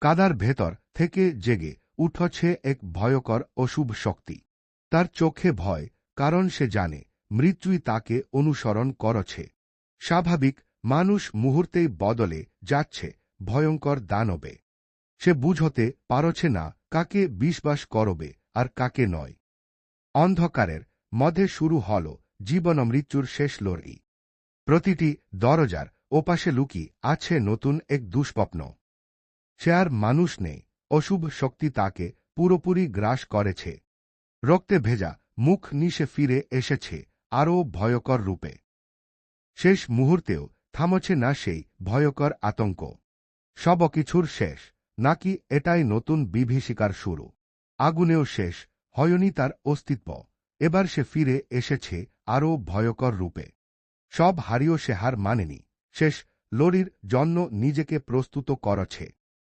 কাদার ভেতর থেকে জেগে উঠছে এক ভয়ঙ্কর অশুভ শক্তি। তার চোখে ভয়, কারণ সে জানে মৃত্যুই তাকে অনুসরণ করছে। স্বাভাবিক মানুষ মুহূর্তেই বদলে যাচ্ছে ভয়ঙ্কর দানবে। সে বুঝতে পারছে না কাকে বিশ্বাস করবে আর কাকে নয়। অন্ধকারের মধ্যে শুরু হল জীবন মৃত্যুর শেষ লড়াই। প্রতিটি দরজার ওপাশে লুকিয়ে আছে নতুন এক দুঃস্বপ্ন। সে আর মানুষ নেই, অশুভ শক্তি তাকে পুরোপুরি গ্রাস করেছে। রক্তে ভেজা মুখ নিশে ফিরে এসেছে আরও ভয়ঙ্কর রূপে। শেষ মুহূর্তেও থামছে না সেই ভয়ঙ্কর আতঙ্ক। সবকিছুর শেষ, নাকি এটাই নতুন বিভীষিকার শুরু? আগুনেও শেষ হয়নি তার অস্তিত্ব, এবার সে ফিরে এসেছে আরও ভয়ঙ্কর রূপে। সব হারিয়েও সে হার মানেনি, শেষ লড়ির জন্য নিজেকে প্রস্তুত করছে।